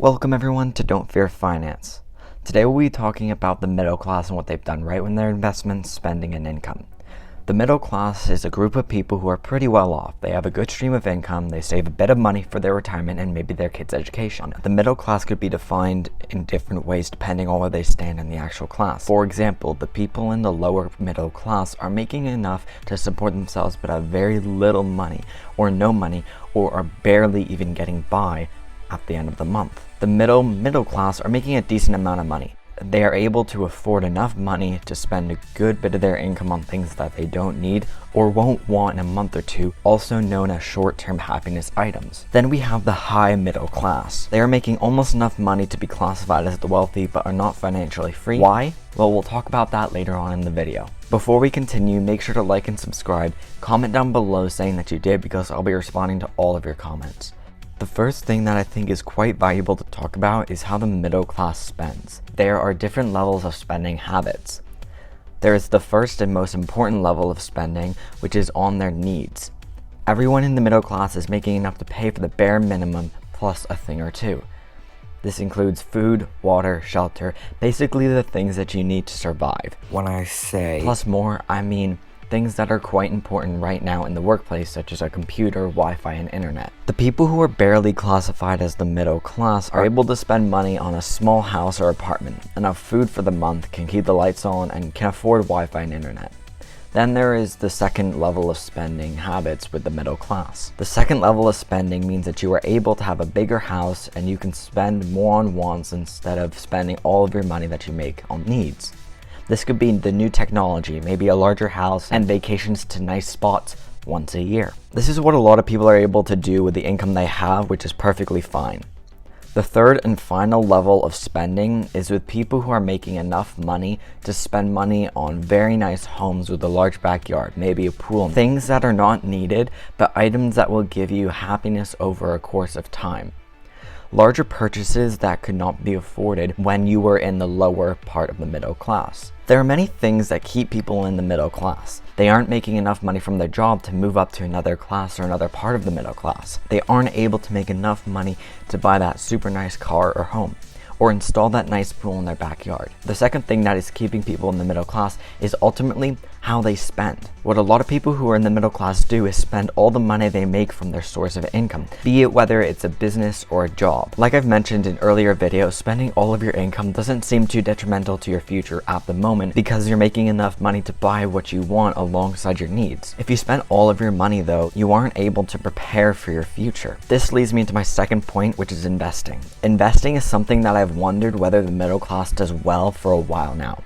Welcome everyone to Don't Fear Finance. Today we'll be talking about the middle class and what they've done right with their investments, spending, and income. The middle class is a group of people who are pretty well off. They have a good stream of income, they save a bit of money for their retirement and maybe their kids' education. The middle class could be defined in different ways depending on where they stand in the actual class. For example, the people in the lower middle class are making enough to support themselves but have very little money or no money or are barely even getting by at the end of the month. The middle class are making a decent amount of money. They are able to afford enough money to spend a good bit of their income on things that they don't need or won't want in a month or two, also known as short-term happiness items. Then we have the high middle class. They are making almost enough money to be classified as the wealthy but are not financially free. Why? Well, we'll talk about that later on in the video. Before we continue, make sure to like and subscribe. Comment down below saying that you did because I'll be responding to all of your comments. The first thing that I think is quite valuable to talk about is how the middle class spends. There are different levels of spending habits. There is the first and most important level of spending, which is on their needs. Everyone in the middle class is making enough to pay for the bare minimum plus a thing or two. This includes food, water, shelter, basically the things that you need to survive. When I say plus more, I mean things that are quite important right now in the workplace, such as a computer, Wi-Fi, and internet. The people who are barely classified as the middle class are able to spend money on a small house or apartment, enough food for the month, can keep the lights on, and can afford Wi-Fi and internet. Then there is the second level of spending habits with the middle class. The second level of spending means that you are able to have a bigger house and you can spend more on wants instead of spending all of your money that you make on needs. This could be the new technology, maybe a larger house, and vacations to nice spots once a year. This is what a lot of people are able to do with the income they have, which is perfectly fine. The third and final level of spending is with people who are making enough money to spend money on very nice homes with a large backyard, maybe a pool. Things that are not needed, but items that will give you happiness over a course of time. Larger purchases that could not be afforded when you were in the lower part of the middle class. There are many things that keep people in the middle class. They aren't making enough money from their job to move up to another class or another part of the middle class. They aren't able to make enough money to buy that super nice car or home, or install that nice pool in their backyard. The second thing that is keeping people in the middle class is ultimately how they spend. What a lot of people who are in the middle class do is spend all the money they make from their source of income, be it whether it's a business or a job. Like I've mentioned in earlier videos, spending all of your income doesn't seem too detrimental to your future at the moment because you're making enough money to buy what you want alongside your needs. If you spend all of your money though, you aren't able to prepare for your future. This leads me into my second point, which is investing. Investing is something that I've wondered whether the middle class does well for a while now.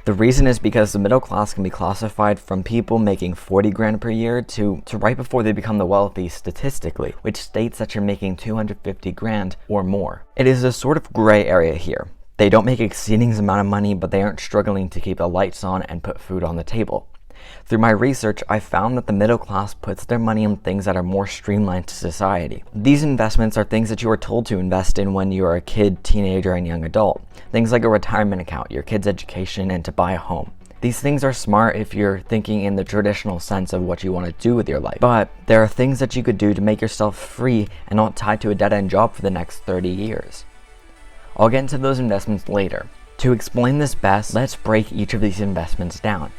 The reason is because the middle class can be classified from people making 40 grand per year to right before they become the wealthy statistically, which states that you're making 250 grand or more. It is a sort of gray area here. They don't make exceeding amount of money, but they aren't struggling to keep the lights on and put food on the table. Through my research, I found that the middle class puts their money in things that are more streamlined to society. These investments are things that you are told to invest in when you are a kid, teenager, and young adult. Things like a retirement account, your kid's education, and to buy a home. These things are smart if you're thinking in the traditional sense of what you want to do with your life. But there are things that you could do to make yourself free and not tied to a dead-end job for the next 30 years. I'll get into those investments later. To explain this best, let's break each of these investments down.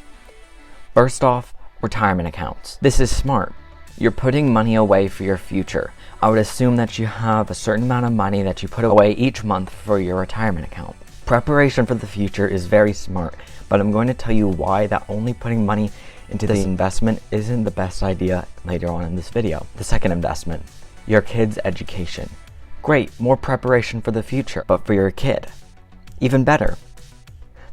First off, retirement accounts. This is smart. You're putting money away for your future. I would assume that you have a certain amount of money that you put away each month for your retirement account. Preparation for the future is very smart, but I'm going to tell you why that only putting money into this investment isn't the best idea later on in this video. The second investment, your kid's education. Great, more preparation for the future, but for your kid, even better.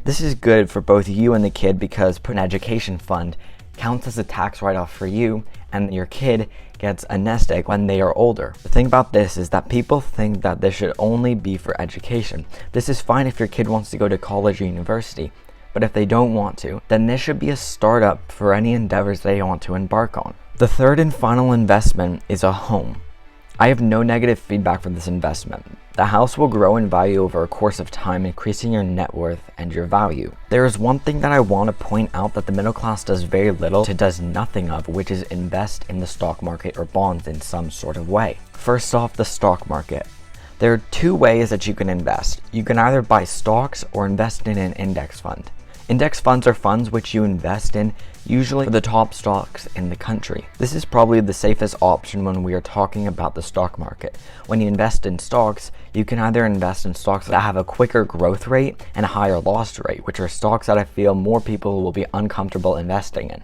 This is good for both you and the kid because putting an education fund counts as a tax write-off for you and your kid gets a nest egg when they are older. The thing about this is that people think that this should only be for education. This is fine if your kid wants to go to college or university, but if they don't want to, then this should be a startup for any endeavors they want to embark on. The third and final investment is a home. I have no negative feedback for this investment. The house will grow in value over a course of time, increasing your net worth and your value. There is one thing that I want to point out that the middle class does very little to does nothing of, which is invest in the stock market or bonds in some sort of way. First off, the stock market. There are two ways that you can invest. You can either buy stocks or invest in an index fund. Index funds are funds which you invest in, usually for the top stocks in the country. This is probably the safest option when we are talking about the stock market. When you invest in stocks, you can either invest in stocks that have a quicker growth rate and a higher loss rate, which are stocks that I feel more people will be uncomfortable investing in.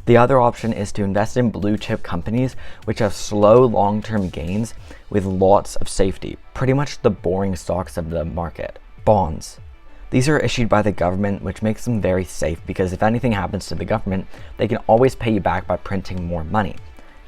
The other option is to invest in blue chip companies which have slow long-term gains with lots of safety, pretty much the boring stocks of the market. Bonds. These are issued by the government, which makes them very safe because if anything happens to the government, they can always pay you back by printing more money.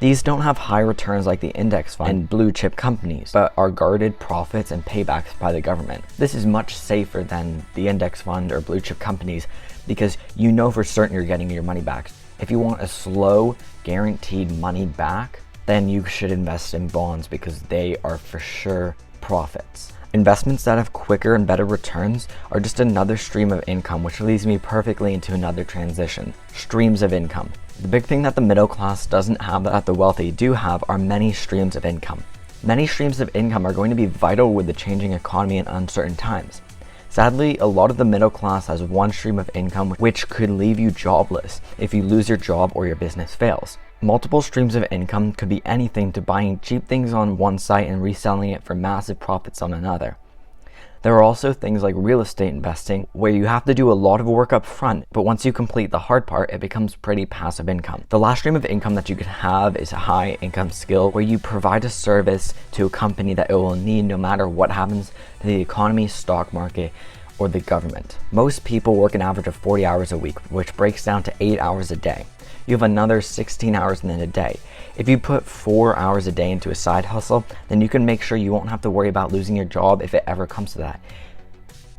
These don't have high returns like the index fund and blue chip companies, but are guarded profits and paybacks by the government. This is much safer than the index fund or blue chip companies because you know for certain you're getting your money back. If you want a slow, guaranteed money back, then you should invest in bonds because they are for sure profits. Investments that have quicker and better returns are just another stream of income, which leads me perfectly into another transition: streams of income. The big thing that the middle class doesn't have that the wealthy do have are many streams of income. Many streams of income are going to be vital with the changing economy in uncertain times. Sadly, a lot of the middle class has one stream of income which could leave you jobless if you lose your job or your business fails. Multiple streams of income could be anything to buying cheap things on one site and reselling it for massive profits on another. There are also things like real estate investing where you have to do a lot of work up front, but once you complete the hard part, it becomes pretty passive income. The last stream of income that you could have is a high income skill where you provide a service to a company that it will need no matter what happens to the economy, stock market, or the government. Most people work an average of 40 hours a week, which breaks down to 8 hours a day. You have another 16 hours in a day. If you put 4 hours a day into a side hustle, then you can make sure you won't have to worry about losing your job if it ever comes to that.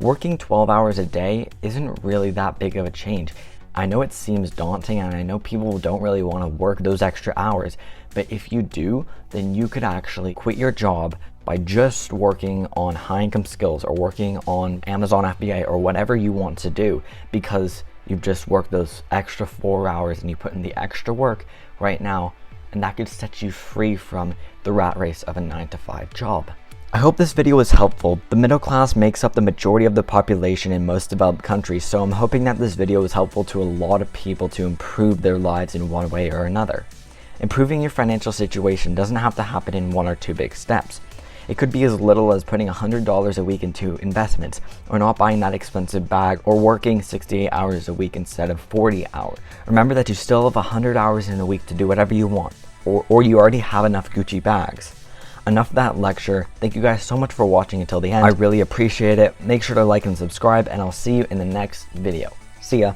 Working 12 hours a day isn't really that big of a change. I know it seems daunting and I know people don't really want to work those extra hours, but if you do, then you could actually quit your job by just working on high income skills or working on Amazon FBA or whatever you want to do, because you've just worked those extra 4 hours and you put in the extra work right now, and that could set you free from the rat race of a 9-to-5 job. I hope this video was helpful. The middle class makes up the majority of the population in most developed countries, so I'm hoping that this video is helpful to a lot of people to improve their lives in one way or another. Improving your financial situation doesn't have to happen in one or two big steps. It could be as little as putting $100 a week into investments, or not buying that expensive bag, or working 68 hours a week instead of 40 hours. Remember that you still have 100 hours in a week to do whatever you want, or you already have enough Gucci bags. Enough of that lecture. Thank you guys so much for watching until the end. I really appreciate it. Make sure to like and subscribe, and I'll see you in the next video. See ya.